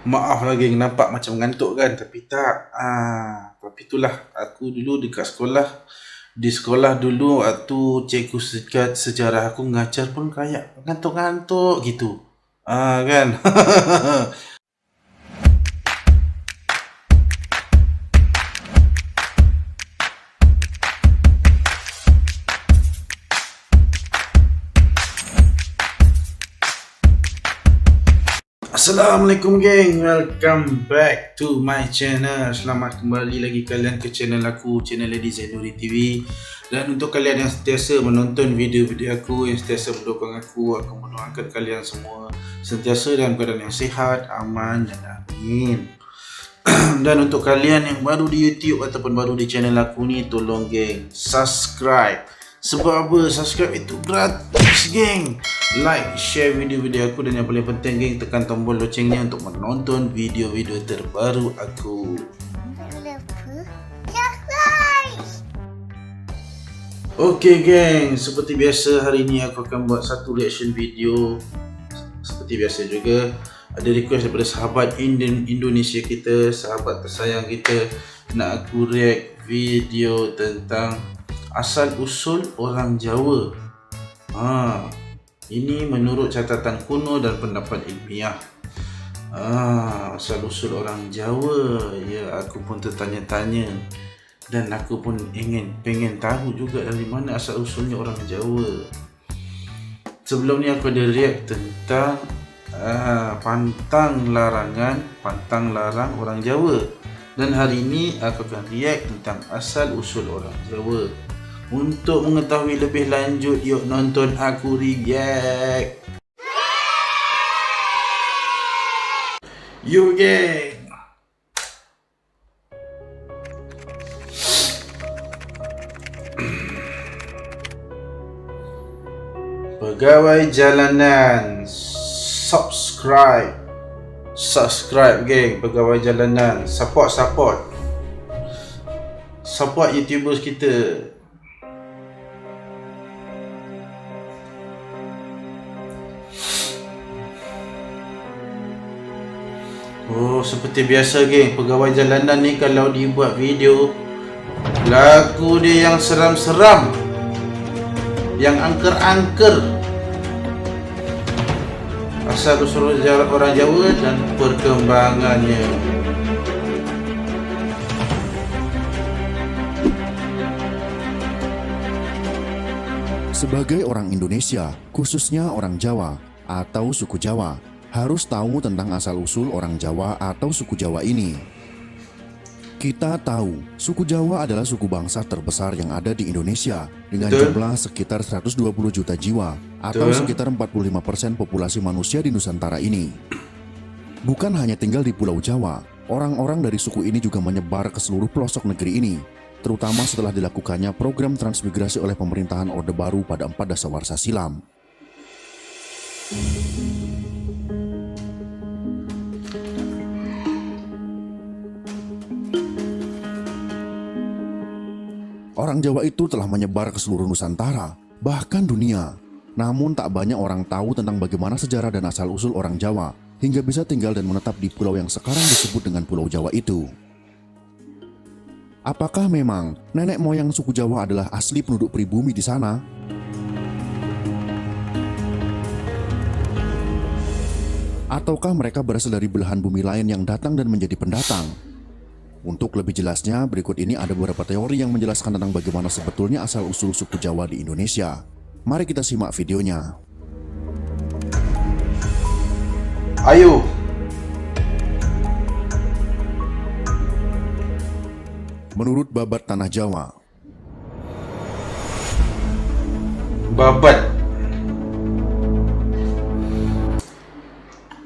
Maaf lah geng, nampak macam ngantuk kan, tapi tak. Tapi itulah aku dulu dekat sekolah. Di sekolah dulu waktu cikgu sejarah aku ngajar pun kayak ngantuk-ngantuk gitu. Kan. Assalamualaikum geng, welcome back to my channel. Selamat kembali lagi kalian ke channel aku, channel Lady Zainuri TV. Dan untuk kalian yang sentiasa menonton video-video aku, yang sentiasa mendukung aku mendoakan kalian semua sentiasa dalam keadaan yang sihat, aman dan amin. Dan untuk kalian yang baru di YouTube ataupun baru di channel aku ni, tolong geng subscribe. Sebab apa? Subscribe itu gratis geng. Like, share video-video aku, dan yang paling penting geng, tekan tombol loncengnya untuk menonton video-video terbaru aku. Okay geng, seperti biasa hari ni aku akan buat satu reaction video. Seperti biasa juga ada request daripada sahabat Indonesia kita, sahabat tersayang kita, nak aku react video tentang asal usul orang Jawa. Ini menurut catatan kuno dan pendapat ilmiah. Asal usul orang Jawa. Ya, aku pun tertanya-tanya, dan aku pun pengen tahu juga dari mana asal usulnya orang Jawa. Sebelum ni aku ada react tentang pantang larang orang Jawa. Dan hari ini aku akan react tentang asal usul orang Jawa. Untuk mengetahui lebih lanjut, yuk nonton aku react. Yuk geng. Pegawai jalanan, subscribe geng. Pegawai jalanan, support YouTubers kita. Seperti biasa geng, pegawai jalanan ni kalau dibuat video, lagu dia yang seram-seram, yang angker-angker, asal usul orang Jawa dan perkembangannya. Sebagai orang Indonesia, khususnya orang Jawa atau suku Jawa, harus tahu tentang asal-usul orang Jawa atau suku Jawa ini. Kita tahu, suku Jawa adalah suku bangsa terbesar yang ada di Indonesia dengan jumlah sekitar 120 juta jiwa atau sekitar 45% populasi manusia di Nusantara ini. Bukan hanya tinggal di Pulau Jawa, orang-orang dari suku ini juga menyebar ke seluruh pelosok negeri ini, terutama setelah dilakukannya program transmigrasi oleh pemerintahan Orde Baru pada 4 Dasawarsa silam. Orang Jawa itu telah menyebar ke seluruh Nusantara, bahkan dunia. Namun tak banyak orang tahu tentang bagaimana sejarah dan asal-usul orang Jawa, hingga bisa tinggal dan menetap di pulau yang sekarang disebut dengan Pulau Jawa itu. Apakah memang nenek moyang suku Jawa adalah asli penduduk pribumi di sana? Ataukah mereka berasal dari belahan bumi lain yang datang dan menjadi pendatang? Untuk lebih jelasnya, berikut ini ada beberapa teori yang menjelaskan tentang bagaimana sebetulnya asal-usul suku Jawa di Indonesia. Mari kita simak videonya. Ayo. Menurut Babat Tanah Jawa. Babat.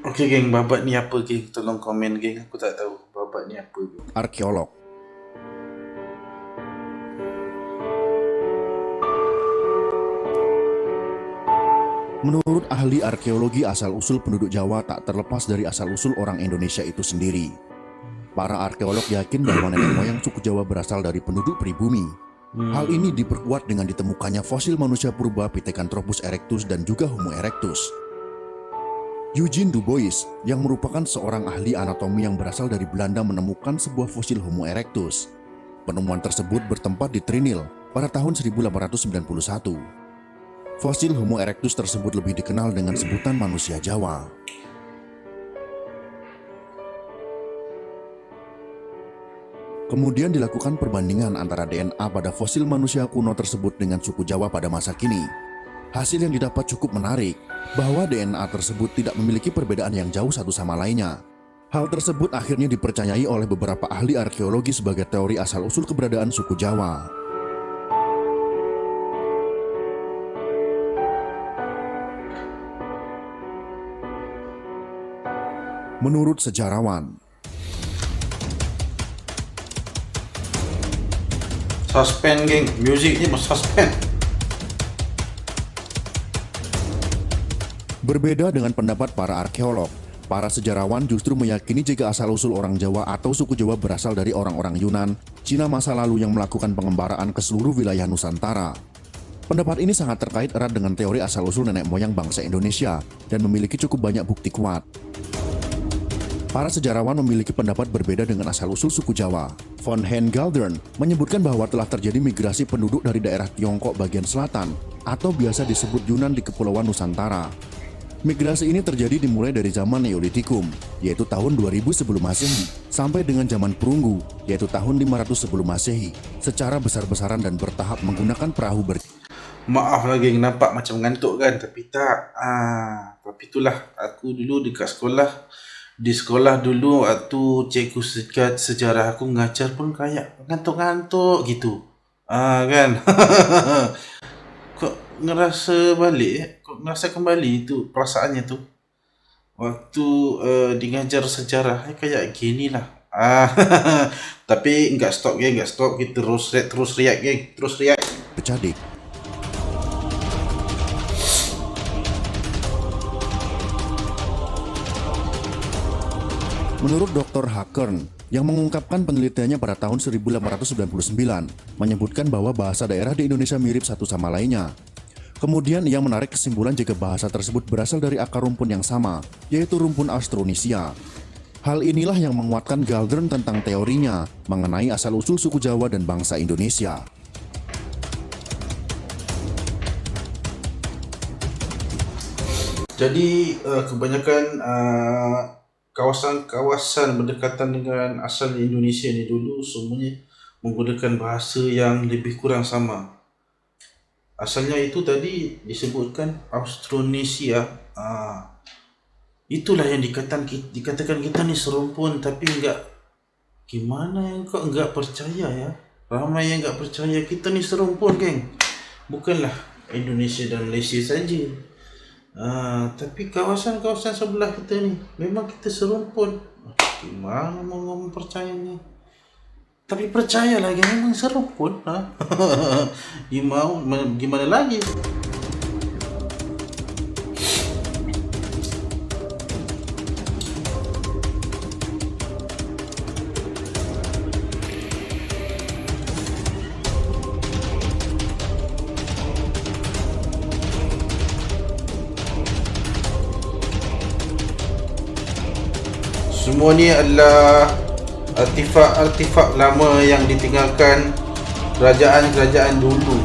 Okey geng, babat ni apa geng? Tolong komen geng, aku tak tahu babat ni apa geng. Arkeolog. Menurut ahli arkeologi, asal-usul penduduk Jawa tak terlepas dari asal-usul orang Indonesia itu sendiri. Para arkeolog yakin bahwa nenek moyang suku Jawa berasal dari penduduk pribumi. Hal ini diperkuat dengan ditemukannya fosil manusia purba Pithecanthropus erectus dan juga Homo erectus. Eugene Du Bois, yang merupakan seorang ahli anatomi yang berasal dari Belanda, menemukan sebuah fosil Homo erectus. Penemuan tersebut bertempat di Trinil pada tahun 1891. Fosil Homo erectus tersebut lebih dikenal dengan sebutan manusia Jawa. Kemudian dilakukan perbandingan antara DNA pada fosil manusia kuno tersebut dengan suku Jawa pada masa kini. Hasil yang didapat cukup menarik, bahwa DNA tersebut tidak memiliki perbedaan yang jauh satu sama lainnya. Hal tersebut akhirnya dipercayai oleh beberapa ahli arkeologi sebagai teori asal-usul keberadaan suku Jawa. Menurut sejarawan, Suspend geng, music ni suspend. berbeda dengan pendapat para arkeolog, para sejarawan justru meyakini jika asal-usul orang Jawa atau suku Jawa berasal dari orang-orang Yunan, Cina masa lalu yang melakukan pengembaraan ke seluruh wilayah Nusantara. Pendapat ini sangat terkait erat dengan teori asal-usul nenek moyang bangsa Indonesia dan memiliki cukup banyak bukti kuat. Para sejarawan memiliki pendapat berbeda dengan asal-usul suku Jawa. Von Hein Galdern menyebutkan bahwa telah terjadi migrasi penduduk dari daerah Tiongkok bagian selatan atau biasa disebut Yunan di Kepulauan Nusantara. Migrasi ini terjadi dimulai dari zaman Neolitikum, yaitu tahun 2000 sebelum Masehi, sampai dengan zaman Perunggu, yaitu tahun 500 sebelum Masehi, secara besar-besaran dan bertahap menggunakan perahu Maaf lah geng, nampak macam ngantuk kan, tapi tak. Tapi itulah aku dulu dekat sekolah. Di sekolah dulu waktu cikgu sejarah aku ngajar pun kayak ngantuk-ngantuk gitu. Kan. Kok ngerasa balik, kok ngerasa kembali itu perasaannya tu. Waktu di ngajar sejarah kayak gini lah. Tapi enggak stop geng, enggak stop. Kita terus react geng, terus react. bercadik. Menurut Dr. Hakern, yang mengungkapkan penelitiannya pada tahun 1899, menyebutkan bahwa bahasa daerah di Indonesia mirip satu sama lainnya. Kemudian ia menarik kesimpulan jika bahasa tersebut berasal dari akar rumpun yang sama, yaitu rumpun Austronisia. Hal inilah yang menguatkan Galdern tentang teorinya mengenai asal-usul suku Jawa dan bangsa Indonesia. Jadi kebanyakan kawasan-kawasan berdekatan dengan asal Indonesia ni dulu semuanya menggunakan bahasa yang lebih kurang sama. Asalnya itu tadi disebutkan Austronesia. Itulah yang dikatakan kita ni serumpun, tapi gimana yang kau enggak percaya ya? Ramai yang enggak percaya kita ni serumpun, geng. Bukanlah Indonesia dan Malaysia saja. Tapi kawasan-kawasan sebelah kita ni memang kita serumpun. Gimana mau percaya ni? Tapi percayalah, memang serumpun. Gimana lagi? Semua ni adalah artifak-artifak lama yang ditinggalkan kerajaan-kerajaan dulu.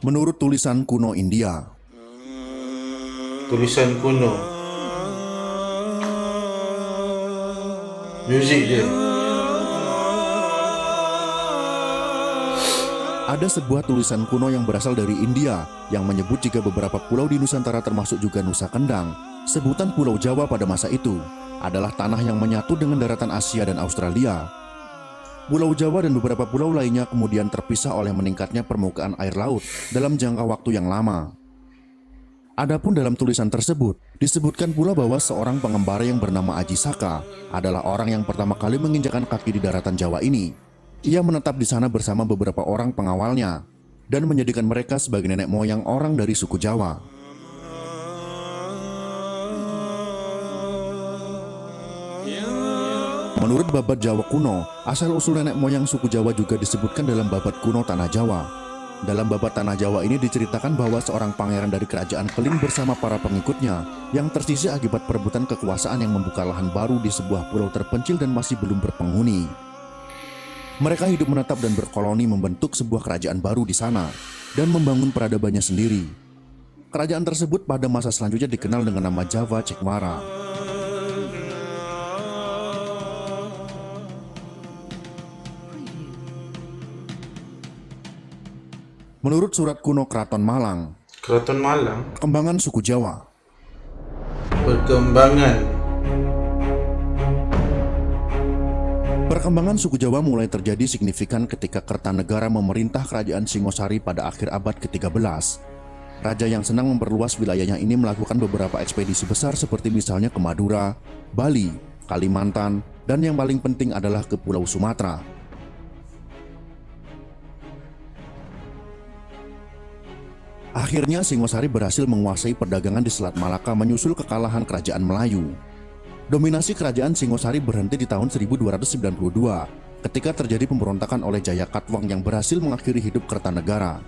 Menurut tulisan kuno India, Tulisan kuno. Muzik je. ada sebuah tulisan kuno yang berasal dari India yang menyebut jika beberapa pulau di Nusantara termasuk juga Nusa Kendang, sebutan Pulau Jawa pada masa itu, adalah tanah yang menyatu dengan daratan Asia dan Australia. Pulau Jawa dan beberapa pulau lainnya kemudian terpisah oleh meningkatnya permukaan air laut dalam jangka waktu yang lama. Adapun dalam tulisan tersebut, disebutkan pula bahwa seorang pengembara yang bernama Aji Saka adalah orang yang pertama kali menginjakkan kaki di daratan Jawa ini. Ia menetap di sana bersama beberapa orang pengawalnya dan menjadikan mereka sebagai nenek moyang orang dari suku Jawa. Menurut Babad Jawa kuno, asal-usul nenek moyang suku Jawa juga disebutkan dalam Babad kuno Tanah Jawa. Dalam babat Tanah Jawa ini diceritakan bahwa seorang pangeran dari kerajaan Keling bersama para pengikutnya yang tersisih akibat perebutan kekuasaan yang membuka lahan baru di sebuah pulau terpencil dan masih belum berpenghuni. Mereka hidup menetap dan berkoloni membentuk sebuah kerajaan baru di sana dan membangun peradabannya sendiri. Kerajaan tersebut pada masa selanjutnya dikenal dengan nama Java Cekmara. Menurut surat kuno Keraton Malang, Keraton Malang, perkembangan suku Jawa. Perkembangan suku Jawa mulai terjadi signifikan ketika Kertanegara memerintah kerajaan Singosari pada akhir abad ke-13. Raja yang senang memperluas wilayahnya ini melakukan beberapa ekspedisi besar seperti misalnya ke Madura, Bali, Kalimantan, dan yang paling penting adalah ke Pulau Sumatera. Akhirnya Singosari berhasil menguasai perdagangan di Selat Malaka menyusul kekalahan kerajaan Melayu. Dominasi kerajaan Singosari berhenti di tahun 1292 ketika terjadi pemberontakan oleh Jayakatwang yang berhasil mengakhiri hidup Kertanegara.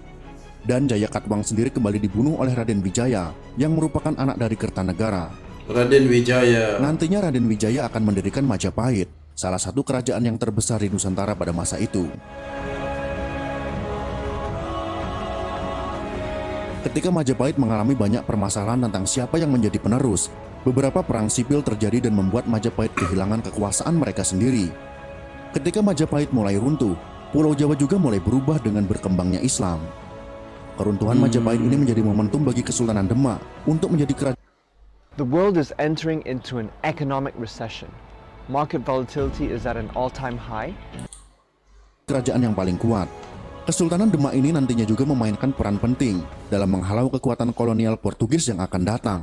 Dan Jayakatwang sendiri kembali dibunuh oleh Raden Wijaya yang merupakan anak dari Kertanegara. Raden Wijaya. Nantinya Raden Wijaya akan mendirikan Majapahit, salah satu kerajaan yang terbesar di Nusantara pada masa itu. Ketika Majapahit mengalami banyak permasalahan tentang siapa yang menjadi penerus, beberapa perang sipil terjadi dan membuat Majapahit kehilangan kekuasaan mereka sendiri. Ketika Majapahit mulai runtuh, Pulau Jawa juga mulai berubah dengan berkembangnya Islam. Keruntuhan Majapahit ini menjadi momentum bagi Kesultanan Demak untuk menjadi kerajaan. The world is entering into an economic recession. Market volatility is at an all-time high. Kerajaan yang paling kuat. Kesultanan Demak ini nantinya juga memainkan peran penting dalam menghalau kekuatan kolonial Portugis yang akan datang.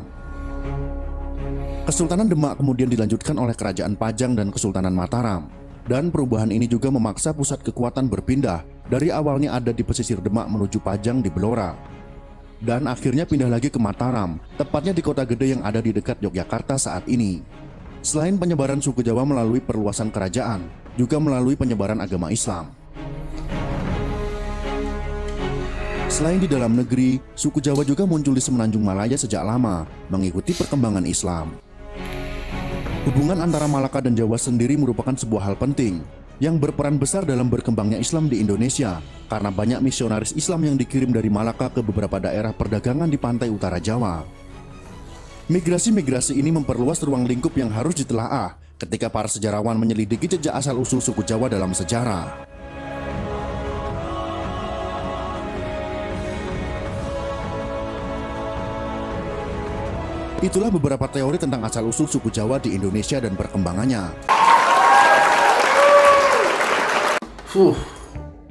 Kesultanan Demak kemudian dilanjutkan oleh Kerajaan Pajang dan Kesultanan Mataram. Dan perubahan ini juga memaksa pusat kekuatan berpindah dari awalnya ada di pesisir Demak menuju Pajang di Blora. Dan akhirnya pindah lagi ke Mataram, tepatnya di kota gede yang ada di dekat Yogyakarta saat ini. Selain penyebaran suku Jawa melalui perluasan kerajaan, juga melalui penyebaran agama Islam. Selain di dalam negeri, suku Jawa juga muncul di Semenanjung Malaya sejak lama, mengikuti perkembangan Islam. Hubungan antara Malaka dan Jawa sendiri merupakan sebuah hal penting, yang berperan besar dalam berkembangnya Islam di Indonesia, karena banyak misionaris Islam yang dikirim dari Malaka ke beberapa daerah perdagangan di pantai utara Jawa. Migrasi-migrasi ini memperluas ruang lingkup yang harus ditelaah ketika para sejarawan menyelidiki jejak asal-usul suku Jawa dalam sejarah. Itulah beberapa teori tentang asal-usul suku Jawa di Indonesia dan perkembangannya.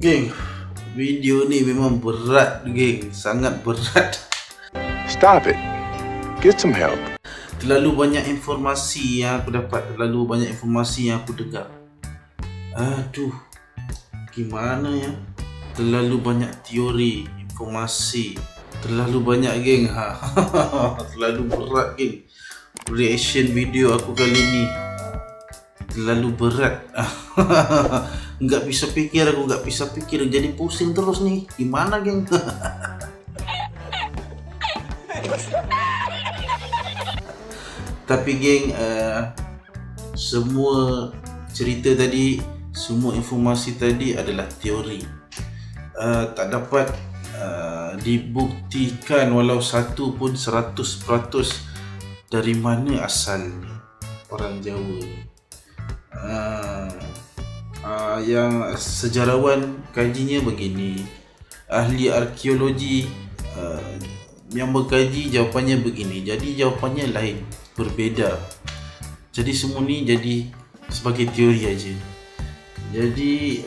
Geng, video ni memang berat, geng, sangat berat. Stop it. Get some help. Terlalu banyak informasi yang aku dapat, terlalu banyak informasi yang aku dengar. Aduh, gimana ya? Terlalu banyak teori, informasi, terlalu banyak, geng. Terlalu berat, geng. Reaction video aku kali ni terlalu berat. Nggak bisa pikir, aku nggak bisa pikir, jadi pusing terus nih. Gimana, geng? Tapi geng, semua cerita tadi, semua informasi tadi adalah teori. Tak dapat dibuktikan walau satu pun 100% dari mana asalnya orang Jawa ni. Yang sejarawan kajinya begini, ahli arkeologi yang mengkaji jawapannya begini, jadi jawapannya lain, berbeza. Jadi semua ni jadi sebagai teori aja. Jadi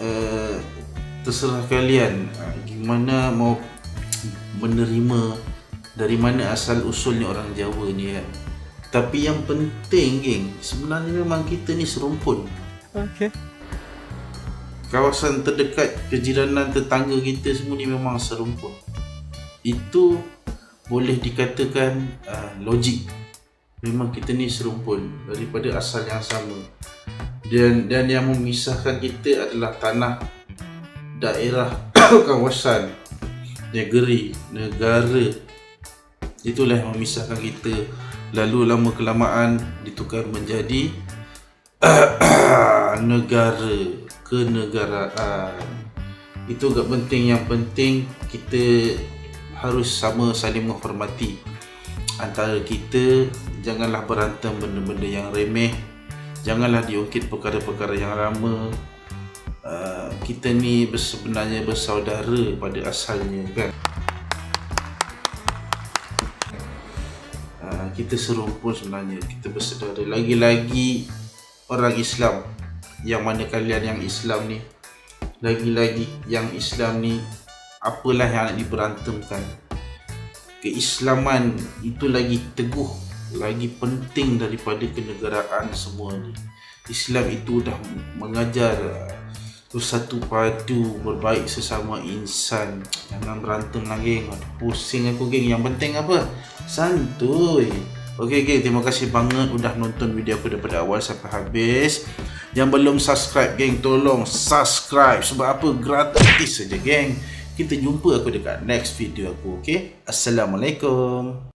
terserah kalian gimana mau menerima dari mana asal usulnya orang Jawa ni kan. Tapi yang penting, geng, sebenarnya memang kita ni serumpun. Okay. Kawasan terdekat, kejiranan, tetangga kita semua ni memang serumpun. Itu boleh dikatakan logik. Memang kita ni serumpun daripada asal yang sama. Dan yang memisahkan kita adalah tanah, daerah, kawasan. negara. Itulah yang memisahkan kita. Lalu lama kelamaan ditukar menjadi negara, kenegaraan. Itu agak penting. Yang penting kita harus sama saling menghormati antara kita. Janganlah berantem benda-benda yang remeh. Janganlah diungkit perkara-perkara yang lama. Kita ni sebenarnya bersaudara pada asalnya, kan. Kita serumpun sebenarnya, kita bersaudara. Lagi-lagi orang Islam, yang mana kalian yang Islam ni, lagi-lagi yang Islam ni, apalah yang nak diberantemkan. Keislaman itu lagi teguh, lagi penting daripada kenegaraan semua ni. Islam itu dah mengajar bersatu padu, berbaik sesama insan. Jangan berantem lah, geng. Pusing aku, geng. Yang penting apa? Santuy. Okey, geng. Terima kasih banget udah nonton video aku daripada awal sampai habis. Yang belum subscribe, geng, tolong subscribe. Sebab apa? Gratis saja, geng. Kita jumpa aku dekat next video aku, okey? Assalamualaikum.